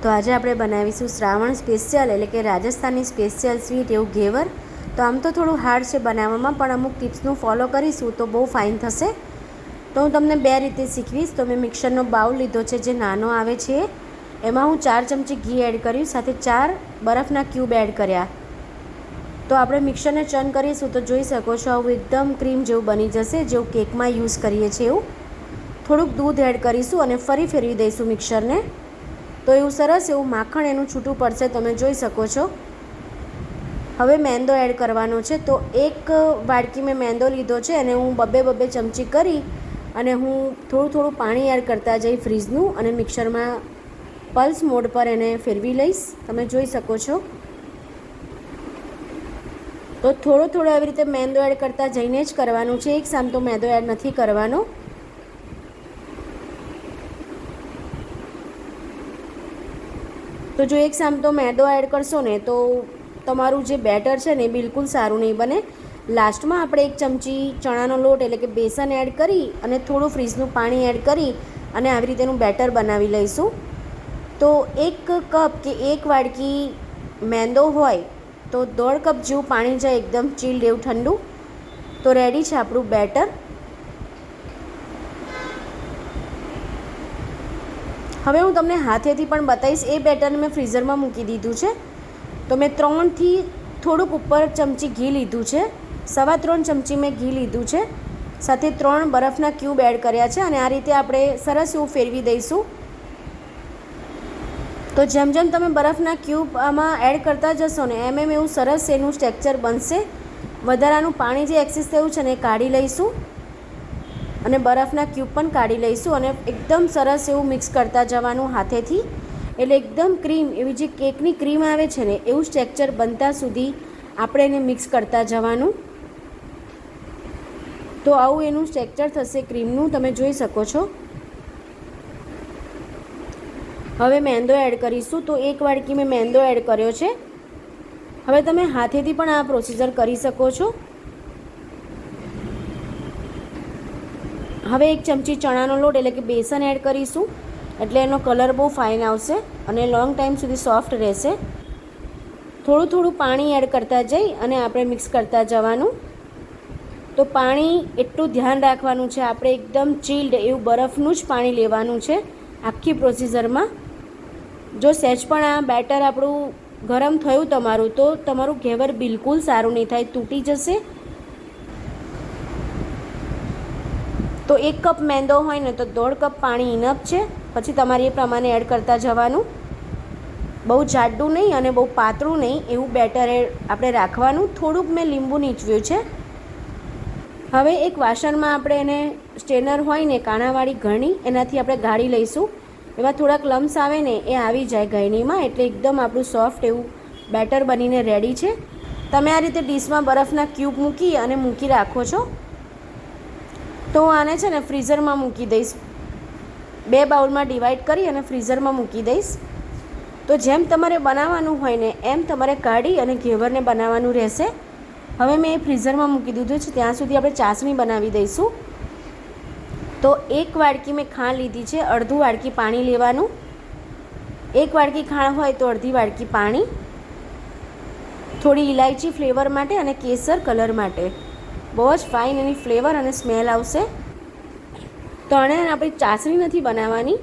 તો આજે આપણે બનાવીશું શ્રાવણ સ્પેશિયલ એટલે કે રાજસ્થાની સ્પેશિયલ સ્વીટ એવું ઘેવર. તો આમ તો થોડું હાર્ડ છે બનાવવામાં, પણ અમુક ટિપ્સનું ફોલો કરીશું તો બહુ ફાઇન થશે. તો હું તમને બે રીતે શીખવીશ. તો મેં મિક્સરનો બાઉલ લીધો છે જે નાનો આવે છે, એમાં હું 4 ચમચી ઘી એડ કર્યું, સાથે 4 બરફના ક્યુબ એડ કર્યા. તો આપણે મિક્સરને ચર્ન કરીશું તો જોઈ શકો છો આવું એકદમ ક્રીમ જેવું બની જશે, જેવું કેકમાં યુઝ કરીએ છીએ એવું. થોડુંક દૂધ એડ કરીશું અને ફરી ફેરવી દઈશું મિક્સરને. તો એવું સરસ એવું માખણ એનું છૂટું પડશે, તમે જોઈ શકો છો. હવે મેંદો એડ કરવાનો છે. તો 1 વાડકી મેં મેંદો લીધો છે અને હું બબે ચમચી કરી અને હું થોડું પાણી એડ કરતા જઈ ફ્રીજનું, અને મિક્સરમાં પલ્સ મોડ પર એને ફેરવી લઈશ, તમે જોઈ શકો છો. તો થોડો આવી રીતે મેંદો એડ કરતા જઈને જ કરવાનું છે, એક સામ તો મેંદો એડ નથી કરવાનો. તો જો એક સામ તો મેંદો એડ કરશો ને તો તમારું જે બેટર છે ને એ બિલકુલ સારું નહીં બને. લાસ્ટમાં આપણે 1 ચમચી ચણાનો લોટ એટલે કે બેસન એડ કરી અને થોડું ફ્રીજનું પાણી એડ કરી અને આવી રીતેનું બેટર બનાવી લઈશું. તો 1 કપ કે 1 વાડકી મેંદો હોય તો 1.5 કપ જેવું પાણી જાય, એકદમ ચીલ્ડ એવું ઠંડુ. તો રેડી છે આપણું બેટર. હવે હું તમને હાથેથી પણ બતાવીશ. એ બેટરને મેં ફ્રીઝરમાં મૂકી દીધું છે. તો મેં 3 થી થોડુંક ઉપર ચમચી ઘી લીધું છે, 3.25 ચમચી મેં ઘી લીધું છે, સાથે 3 બરફના ક્યુબ એડ કર્યા છે અને આ રીતે આપણે સરસ એવું ફેરવી દઈશું. તો જેમ તમે બરફના ક્યુબ આમાં એડ કરતા જશો ને એમ એવું સરસ એનું સ્ટ્રક્ચર બનશે. વધારાનું પાણી જે એક્સેસ થયું છે ને એ કાઢી લઈશું અને બરફના ક્યુબ પણ કાઢી લઈશું અને એકદમ સરસ એવું મિક્સ કરતા જવાનું હાથેથી. એટલે એકદમ ક્રીમ એવી જે કેકની ક્રીમ આવે છે ને એવું સ્ટ્રક્ચર બનતા સુધી આપણે એને મિક્સ કરતા જવાનું. તો આવું એનું સ્ટ્રક્ચર થશે ક્રીમનું, તમે જોઈ શકો છો. હવે મેંદો એડ કરીશું. તો 1 વાડકી મેં મેંદો એડ કર્યો છે. હવે તમે હાથેથી પણ આ પ્રોસીજર કરી શકો છો. હવે 1 ચમચી ચણાનો લોટ એટલે કે બેસન એડ કરીશું, એટલે એનો કલર બહુ ફાઇન આવશે અને લોંગ ટાઈમ સુધી સોફ્ટ રહેશે. થોડું પાણી એડ કરતા જઈ અને આપણે મિક્સ કરતા જવાનું. તો પાણી એટલું ધ્યાન રાખવાનું છે, આપણે એકદમ ચીલ્ડ એવું બરફનું જ પાણી લેવાનું છે આખી પ્રોસીજરમાં. જો સહેજ પણ આ બેટર આપણું ગરમ થયું તમારું તો તમારું ઘેવર બિલકુલ સારું નહીં થાય, તૂટી જશે. તો 1 કપ મેંદો હોય ને તો 1.5 કપ પાણી ઇનફ છે. પછી તમારે એ પ્રમાણે એડ કરતા જવાનું. બહુ જાડું નહીં અને બહુ પાતળું નહીં એવું બેટર આપણે રાખવાનું. થોડુંક મેં લીંબુ નીચવ્યું છે. હવે એક વાસણમાં આપણે એને સ્ટ્રેનર હોય ને કાણાવાળી ગળણી, એનાથી આપણે ગાળી લઈશું. એમાં થોડાક લમ્સ આવે ને એ આવી જાય ગળણીમાં, એટલે એકદમ આપણું સોફ્ટ એવું બેટર બનીને રેડી છે. તમે આ રીતે ડીશમાં બરફના ક્યુબ મૂકી અને મૂકી રાખો છો. તો આને છે ને ફ્રીઝરમાં મૂકી દઈશ. 2 બાઉલમાં ડિવાઈડ કરી અને ફ્રીઝરમાં મૂકી દઈશ. તો જેમ તમારે બનાવવાનું હોય ને એમ તમારે કાઢી અને ઘેવરને બનાવવાનું રહેશે. હવે મેં ફ્રીઝરમાં મૂકી દીધું છે. ત્યાં સુધી આપણે ચાસણી બનાવી દઈશું. તો 1 વાડકી મેં ખાંડ લીધી છે, અડધું વાડકી પાણી લેવાનું. 1 વાડકી ખાંડ હોય તો અડધી વાડકી પાણી, થોડી ઇલાયચી ફ્લેવર માટે અને કેસર કલર માટે. બહુ જ ફાઇન એની ફ્લેવર અને સ્મેલ આવશે. તો આને આપણી ચાસણી નથી બનાવવાની,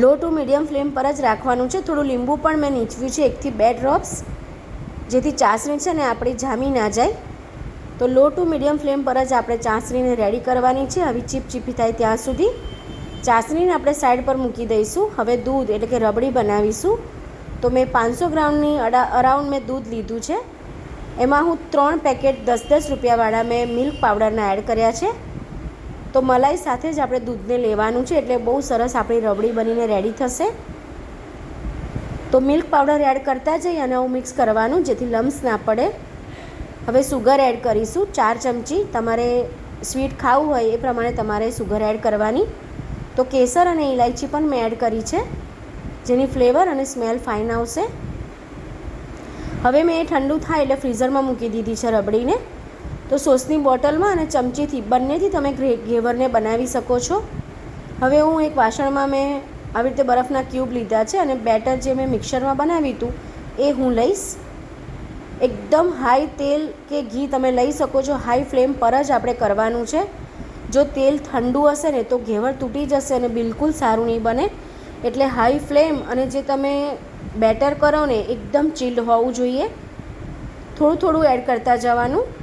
લો ટુ મીડિયમ ફ્લેમ પર જ રાખવાનું છે. થોડું લીંબુ પણ મેં નીચવ્યું છે, 1 થી 2 ડ્રોપ્સ, જેથી ચાસણી છે ને આપણી જામી ના જાય. તો લો ટુ મીડિયમ ફ્લેમ પર જ આપણે ચાસણીને રેડી કરવાની છે. હવે ચીપચીપી થાય ત્યાં સુધી ચાસણીને આપણે સાઈડ પર મૂકી દઈશું. હવે દૂધ એટલે કે રબડી બનાવીશું. તો મેં 500 ગ્રામની અરાઉન્ડ મેં દૂધ લીધું છે. એમાં હું 3 પેકેટ 10-10 રૂપિયાવાળા મેં મિલ્ક પાવડરના એડ કર્યા છે. તો મલાઈ સાથે જ આપણે દૂધને લેવાનું છે, એટલે બહુ સરસ આપણી રબડી બનીને રેડી થશે. તો મિલ્ક પાવડર એડ કરતા જઈ અને આવું મિક્સ કરવાનું, જેથી લમ્સ ના પડે. હવે સુગર એડ કરીશું 4 ચમચી. તમારે સ્વીટ ખાવું હોય એ પ્રમાણે તમારે સુગર એડ કરવાની. તો કેસર અને ઇલાયચી પણ મેં એડ કરી છે, જેની ફ્લેવર અને સ્મેલ ફાઇન આવશે. હવે મેં એ ઠંડુ થાય એટલે ફ્રીઝરમાં મૂકી દીધી છે રબડીને. તો સોસની બોટલમાં અને ચમચીથી બંનેથી તમે ઘેવરને બનાવી શકો છો. હવે હું એક વાસણમાં મેં આવી રીતે બરફના ક્યુબ લીધા છે અને બેટર જે મેં મિક્સરમાં બનાવ્યું હતું એ હું લઈશ. એકદમ હાઈ તેલ કે ઘી તમે લઈ શકો છો, હાઈ ફ્લેમ પર જ આપણે કરવાનું છે. જો તેલ ઠંડુ હશે ને તો ઘેવર તૂટી જશે અને બિલકુલ સારું નહીં બને. એટલે હાઈ ફ્લેમ અને જે તમે બેટર કરો ને એકદમ ચીલ્ડ હોવું જોઈએ. થોડું થોડું એડ કરતા જવાનું.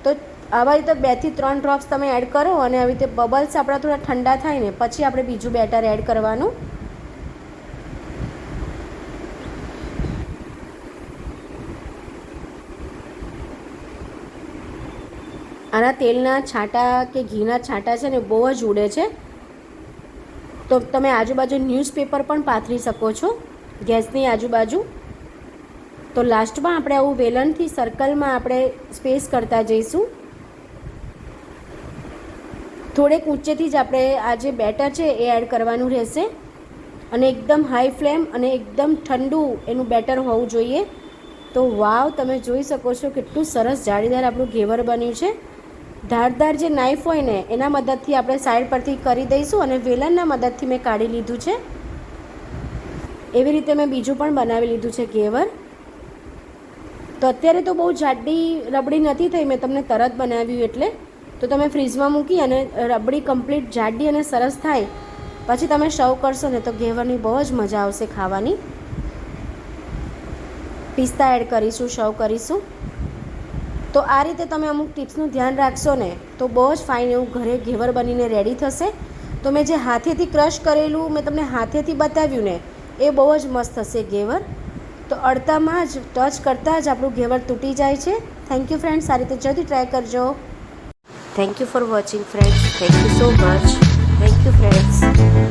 તો આવા રીતે 2 થી 3 ડ્રોપ્સ તમે એડ કરો અને આવી રીતે બબલ્સ આપણા થોડા ઠંડા થાય ને પછી આપણે બીજું બેટર એડ કરવાનું. આના તેલના છાંટા કે ઘીના છાંટા છે ને બહુ જ ઉડે છે. તો તમે આજુબાજુ ન્યૂઝપેપર પણ પાથરી શકો છો ગેસની આજુબાજુ. તો લાસ્ટમાં આપણે આવું વેલણથી સર્કલમાં આપણે સ્પેસ કરતા જઈશું. થોડેક ઊંચેથી જ આપણે આ જે બેટર છે એ એડ કરવાનું રહેશે અને એકદમ હાઈ ફ્લેમ અને એકદમ ઠંડુ એનું બેટર હોવું જોઈએ. તો વાવ, તમે જોઈ શકો છો કેટલું સરસ જાળીદાર આપણું ઘેવર બન્યું છે. ધારદાર જે નાઈફ હોય ને એના મદદથી આપણે સાઈડ પરથી કરી દઈશું અને વેલણના મદદથી મેં કાઢી લીધું છે. એવી રીતે મેં બીજું પણ બનાવી લીધું છે ઘેવર. તો અત્યારે તો બહુ જાડી રબડી નથી થઈ, મેં તમને તરત બનાવ્યું એટલે. તો તમે ફ્રીજમાં મૂકી અને રબડી કમ્પ્લીટ જાડી અને સરસ થાય પછી તમે સર્વ કરશો ને તો ઘેવરની બહુ જ મજા આવશે ખાવાની. પિસ્તા એડ કરીશું, સર્વ કરીશું. તો આ રીતે તમે અમુક ટિપ્સનું ધ્યાન રાખશો ને તો બહુ જ ફાઇન એવું ઘરે ઘેવર બનીને રેડી થશે. તો મેં જે હાથેથી ક્રશ કરેલું મેં તમને હાથેથી બતાવ્યું ને એ બહુ જ મસ્ત થશે ઘેવર. તો અડતામાં જ ટચ કરતાં જ આપણું ઘેવર તૂટી જાય છે. થેન્ક યુ ફ્રેન્ડ્સ, આ રીતે જલ્દી ટ્રાય કરજો. Thank you for watching friends. Thank you so much. Thank you friends.